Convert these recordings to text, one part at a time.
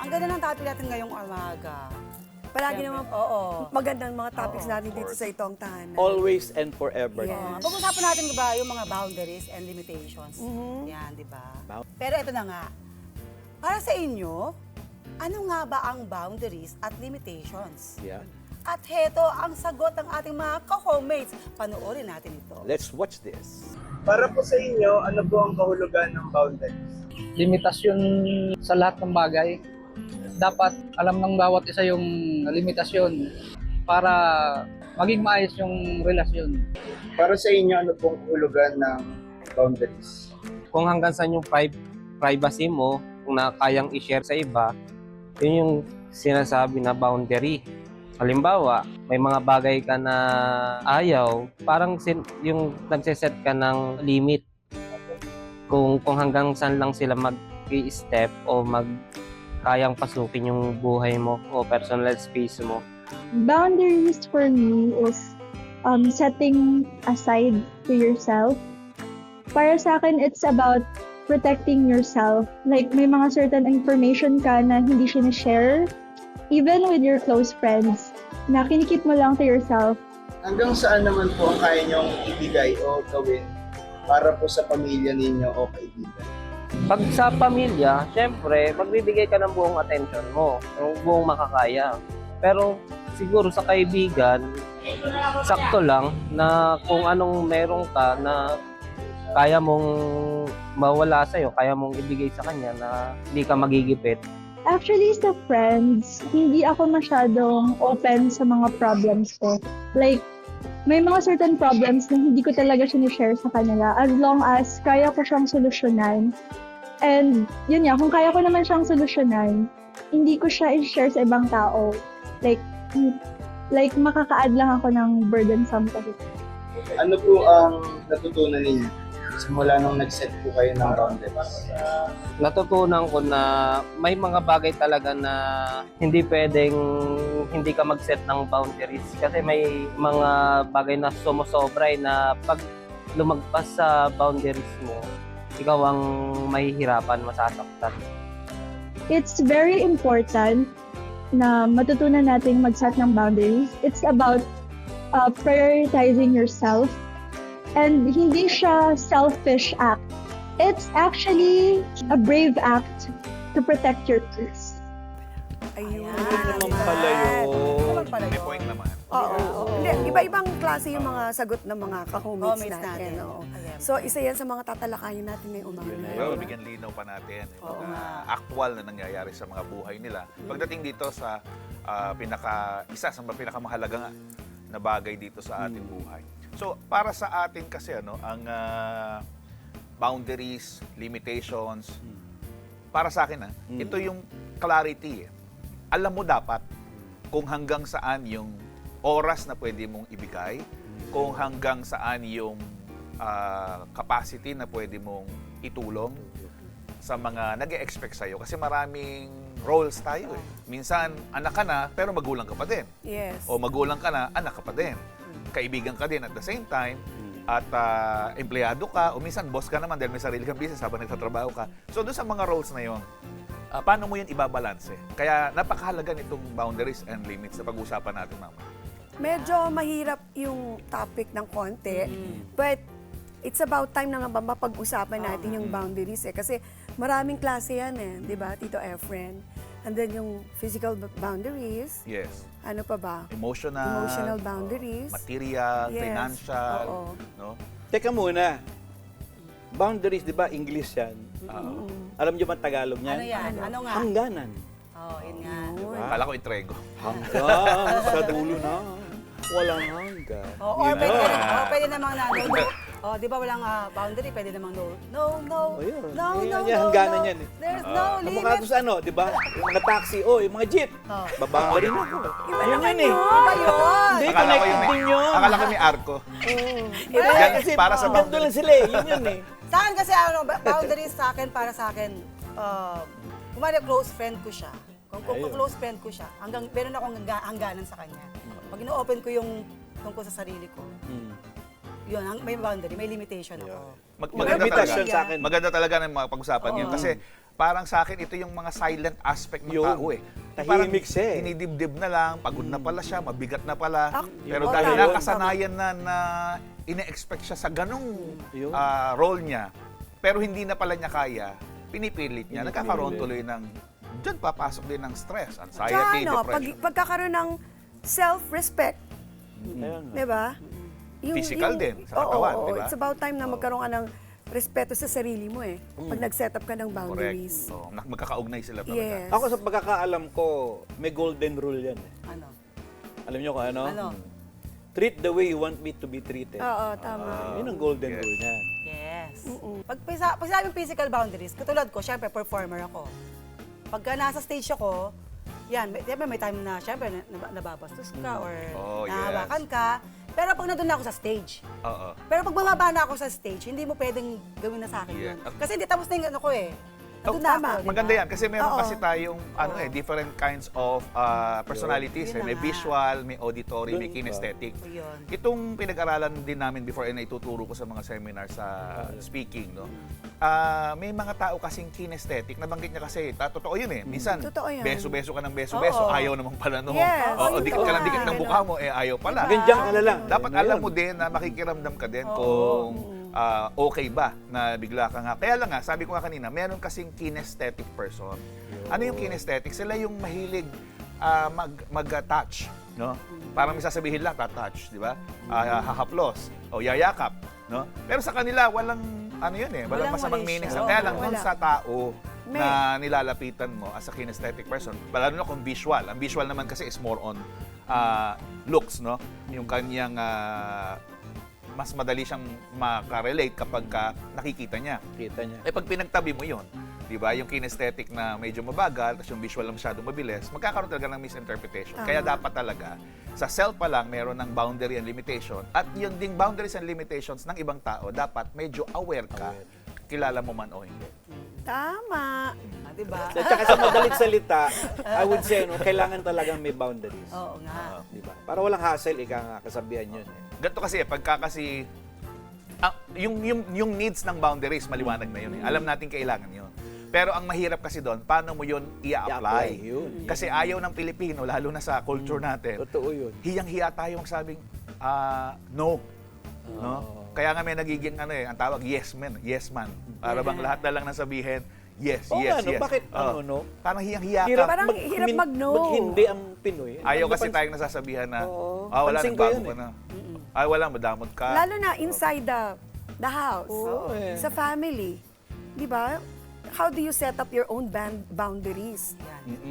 Ang ganda ng topic natin ngayong umaga. Palagi naman Oo. magandang mga topics natin dito sa Itong Tahanan. Always and forever. Yes. Pag-usapan natin ba yung mga boundaries and limitations? Yan, di ba? Pero ito na nga. Para sa inyo, ano nga ba ang boundaries at limitations? Yeah. At heto ang sagot ng ating mga ka-homemates. Panoorin natin ito. Let's watch this. Para po sa inyo, ano po ang kahulugan ng boundaries? Limitasyon sa lahat ng bagay. Dapat alam ng bawat isa yung limitasyon para maging maayos yung relasyon. Para sa inyo, ano pong kahulugan ng boundaries? Kung hanggang saan yung privacy mo, kung na kayang i-share sa iba, yun yung sinasabi na boundary. Halimbawa, may mga bagay ka na ayaw, parang yung nagsiset ka ng limit. Kung hanggang saan lang sila mag-i-step o kayang pasukin yung buhay mo o personal space mo. Boundaries for me is setting aside to yourself. Para sa akin, it's about protecting yourself. Like, may mga certain information ka na hindi sinashare, even with your close friends, na kinikip mo lang to yourself. Hanggang saan naman po ang kaya niyong ibigay o gawin para po sa pamilya ninyo o kaibigan? Pag sa pamilya, syempre, magbibigay ka ng buong attention mo, ng buong makakaya. Pero siguro sa kaibigan, sakto lang na kung anong meron ka na kaya mong mawala sa'yo, kaya mong ibigay sa kanya na hindi ka magigipit. Actually, sa friends, hindi ako masyadong open sa mga problems ko. Like, may mga certain problems na hindi ko talaga sinishare sa kanila as long as kaya ko siyang solusyonan. And yun nga, kung kaya ko naman siyang solusyonan, hindi ko siya i-share sa ibang tao. Like makaka-add lang ako ng burdensome kasi. Ano po ang natutunan ninyo simula nung nag-set po kayo ng boundaries? Natutunan ko na may mga bagay talaga na hindi pwedeng hindi ka mag-set ng boundaries kasi may mga bagay na sumusobra na pag lumagpas sa boundaries mo, ikaw ang mahihirapan, masasaktan. It's very important na matutunan nating mag-set ng boundaries. It's about prioritizing yourself. And hindi siya selfish act. It's actually a brave act to protect your peace. Ayun. Naman pala yun. May point naman. Oo. Hindi, iba-ibang klase yung mga sagot ng mga ka-homemates Homemates natin. natin. Oo. Ayan. So, isa yan sa mga tatalakayin natin ngayong umaga. Well, bigyan linaw pa natin yung Oo mga nga. actual na nangyayari sa mga buhay nila. Pagdating dito sa isa sa pinakamahalaga na bagay dito sa ating buhay. So, para sa atin kasi ang boundaries, limitations, para sa akin ito yung clarity. Alam mo dapat kung hanggang saan yung oras na pwede mong ibigay, kung hanggang saan yung capacity na pwede mong itulong sa mga nag-e-expect sa'yo. Kasi maraming roles tayo Minsan, anak ka na, pero magulang ka pa din. Yes. O magulang ka na, anak ka pa din. Kaibigan ka din at the same time, at empleyado ka, o minsan boss ka naman dahil may sarili kang business habang nagtatrabaho ka. So doon sa mga roles na yun, paano mo yun ibabalanse? Kaya napakahalaga nitong boundaries and limits na pag-usapan natin, Mama. Medyo mahirap yung topic ng konti, but it's about time na nga ba mapag-usapan natin yung boundaries Kasi maraming klase yan di ba, Tito Efren? And then yung physical boundaries, Yes. ano pa ba? Emotional boundaries. material, Yes. financial, Oo. no? Teka muna. Boundaries, di ba? English yan. Alam niyo ba ang Tagalog niyan? Ano yan? Ano nga? Hangganan. Yun nga. Akala ko entrego. Hanggang sa dulo na. Walang hanggan. Or Yun pwede, na. pwede namang di ba walang boundary, pwede namang no, Oh, yun. no, Yan, no, yan, no, hangganan no. yan There's no Kamukha limit. ko sa di ba? Yung mga taxi, yung mga jeep. Babanga rin ako. Yun yun Iba yun. Hindi, Akala ko connected din yun. Akala ko may arko. Iba Yan, kasi para sa ganito lang sila Yun yun Sa akin kasi, boundaries sa akin, para sa akin, kumari close friend ko siya. Kung close friend ko siya, meron akong hangganan sa kanya. Pag ino-open ko yung tungkol sa sarili ko, yun, may boundary, may limitation ako. Maganda Limitasyon talaga. sa akin. Maganda talaga na pag-usapan yun. Kasi parang sa akin, ito yung mga silent aspect ng Yun. tao eh. Tahimik siya eh. Dinidibdib na lang, pagod na pala siya, mabigat na pala. Pero Yun. dahil Yun. nakasanayan na ine-expect siya sa ganung Yun. role niya, pero hindi na pala niya kaya, pinipilit niya. Nagkakaroon tuloy ng, dyan papasok din ng stress, anxiety, Tsaka ano, depression. pagkakaroon ng self-respect, Ayun. di ba? Physical din, sa katawan, di ba? It's about time na magkaroon ka ng respeto sa sarili mo eh. Pag nag-set up ka ng Correct. boundaries. So, magkakaugnay sila talaga. Yes. Ako sa pagkakaalam ko, may golden rule yan. Eh. Ano? Alam niyo kung ano? Ano? Treat the way you want me to be treated. Oo, tama. Yun ang golden Yes. rule niyan. Yes. Pag sinabing physical boundaries, katulad ko, syempre, performer ako. Pagka nasa stage ako, yan, may time na, syempre, nababastos ka or Oh, yes. nahawakan ka. Pero pag nandun na ako sa stage, Oo. pero pag bumaba na ako sa stage, hindi mo pwedeng gawin na sa akin Yeah. yun. Kasi hindi tapos na yung ano ko eh. Nandun na ako, di ba? Maganda yan kasi meron Oo. kasi tayong different kinds of personalities. Yun na May nga. visual, may auditory, may Yun. kinesthetic. Yun. Itong pinag-aralan din namin before and ituturo ko sa mga seminar sa speaking, no? May mga tao kasing kinesthetic, nabanggit niya kasi, totoo yun eh. Minsan, Totoo yan. beso-beso ka ng beso-beso, Oo. ayaw naman pala no. Yes. Oo, Oo, dikit ka ng totoo dikit ng yan. mukha mo, ayaw pala. Ganyan ka na lang. Dapat Ayun na alam yun. mo din na makikiramdam ka din kung okay ba na bigla ka nga. Kaya lang nga, sabi ko nga kanina, meron kasing kinesthetic person. Ano yung kinesthetic? Sila yung mahilig mag-touch. No? Parang may sasabihin lang, touch, di ba? Hahaplos o yayakap. No? Pero sa kanila, walang ano yun eh, walang Walang masamang mali meaning. siya. Kaya lang, Oo, dun wala. sa tao May. na nilalapitan mo as a kinesthetic person, lalo na kung visual. Ang visual naman kasi is more on looks, no? Yung kanyang mas madali siyang makarelate kapag nakikita niya. Kita niya. Eh pag pinagtabi mo yun, di ba, yung kinesthetic na medyo mabagal, tapos yung visual na masyadong mabilis, magkakaroon talaga ng misinterpretation. Kaya dapat talaga, sa self pa lang, meron ng boundary and limitation. At yun ding boundaries and limitations ng ibang tao, dapat medyo aware ka, kilala mo man o hindi. Tama. Ah, di ba? At saka sa madaling salita, I would say, no, kailangan talagang may boundaries. Oo nga. Di ba? Para walang hassle, ika nga, kasabihan yun. Eh. Ganito kasi, pagka kasi, yung needs ng boundaries, maliwanag na yun. Eh. Alam natin kailangan yun. Pero ang mahirap kasi doon, paano mo yun i-apply? I-apply, yun. Kasi ayaw ng Pilipino, lalo na sa culture natin, Totoo yun. hiyang-hiya tayo magsabing, no. No? Kaya nga may nagiging ang tawag yes man. Para bang lahat na lang nasabihin, yes, Oo yes, nga, no? yes. Bakit Oo. no? Parang hiyang-hiya ka. Parang hirap mag-no. Mag-hindi ang Pinoy. Ayaw Ano kasi napansin- tayong nasasabihan na, Oo. wala, Pansin ko nagbago yun ka eh. na. Ay, wala, madamot ka. Lalo na inside the house. Oo, eh. Sa family. Di ba? How do you set up your own boundaries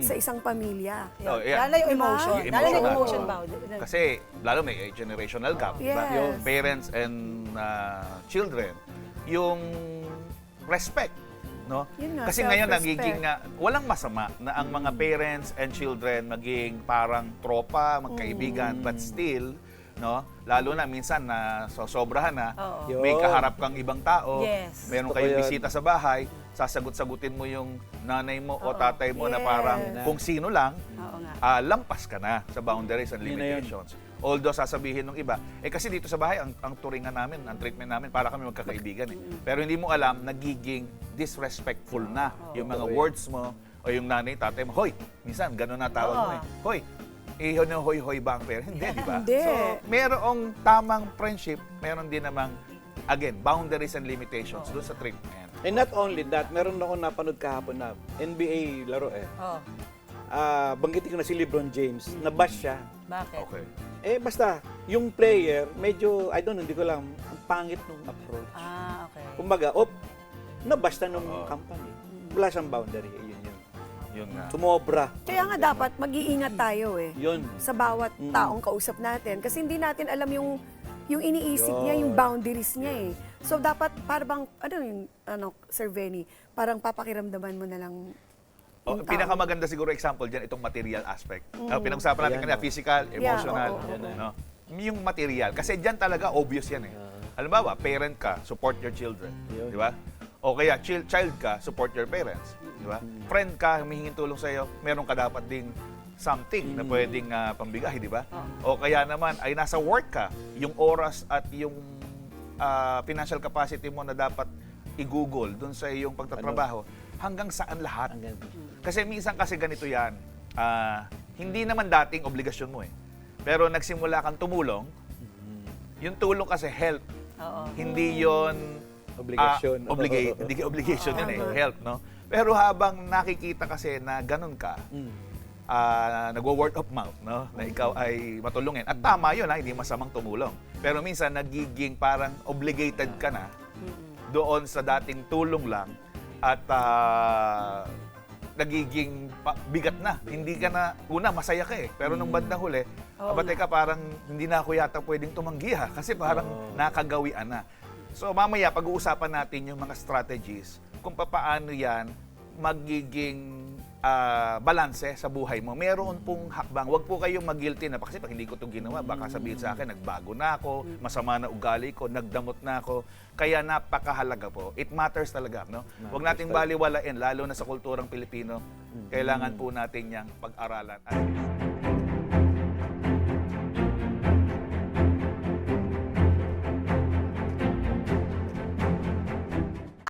sa isang pamilya? Oh, yeah. Lalo yung Diba? emotion. Yung Lalo na yung emotional. emotion boundary. Kasi, lalo may generational gap, di ba? Yes. Parents and children, yung respect, no? Yun nga, Kasi ngayon self-respect. nagiging walang masama na ang mga parents and children maging parang tropa, magkaibigan, but still, no? Lalo na minsan na sobrahan na, Oo. may Yun. kaharap kang ibang tao, Yes. meron Totoo kayong yan. bisita sa bahay, sasagot-sagutin mo yung nanay mo o tatay mo na Yes. parang kung sino lang, Oo nga. lampas ka na sa boundaries and Yun na yun. limitations. Although sasabihin ng iba, kasi dito sa bahay, ang turingan namin, ang treatment namin, para kami magkakaibigan. Eh. Pero hindi mo alam, nagiging disrespectful na yung mga words mo o yung nanay, tatay mo. Hoy, minsan, gano'n na tawag mo eh. Hoy, hoy-hoy ba ang pera? Hindi, di ba? Hindi. So, merong tamang friendship, meron din namang, again, boundaries and limitations doon sa treatment. And not only that, meron ako napanood kahapon na NBA laro eh. Oo. Banggitin ko na si LeBron James, nabash siya. Bakit? Okay. Basta, yung player, medyo, I don't know, hindi ko alam, ang pangit nung approach. Ah, okay. Kumbaga, nabash na nung company. Wala siyang boundary. Yun. Yun nga. Sumobra. Kaya nga dapat mag-iingat tayo eh. Yun. Sa bawat taong kausap natin. Kasi hindi natin alam yung iniisip niya, yung boundaries niya eh. So dapat, parang, Sir Benny, parang papakiramdaman mo na lang yung tao. Pinakamaganda siguro example dyan, itong material aspect. Pinag-usapan natin Ayan, kanina, physical, emotional, oo, no? Yung material. Kasi dyan talaga obvious yan eh. Halimbawa, parent ka, support your children. Yun. Di ba? O kaya, child ka, support your parents. Di ba? Friend ka, humihingin tulong sa'yo, meron ka dapat ding something na pwedeng pambigay, di ba? O kaya naman, ay nasa work ka, yung oras at yung financial capacity mo na dapat i-google dun sa iyong pagtatrabaho, hanggang saan lahat. Hanggang, Kasi minsan kasi ganito yan, hindi naman dating obligasyon mo eh. Pero nagsimula kang tumulong, yung tulong kasi help, Oo. hindi yon Obligasyon. hindi obligation yun eh, help, no? Pero habang nakikita kasi na ganun ka, nagwo-word of mouth, no? Na ikaw ay matulungin. At tama yun, hindi masamang tumulong. Pero minsan nagiging parang obligated ka na doon sa dating tulong lang at nagiging bigat na. Hindi ka na, una, masaya ka eh. Pero nung bandang huli, teka, parang hindi na ako yata pwedeng tumanggi ha. Kasi parang nakagawian na. So mamaya, pag-uusapan natin yung mga strategies kung paano yan magiging balanse sa buhay mo. Meron pong hakbang. Huwag po kayong mag-guilty na kasi pag hindi ko ito ginawa, baka sabihin sa akin, nagbago na ako, masama na ugali ko, nagdamot na ako. Kaya napakahalaga po. It matters talaga. No? Huwag nating baliwalain, lalo na sa kulturang Pilipino. Kailangan po natin niyang pag-aralan.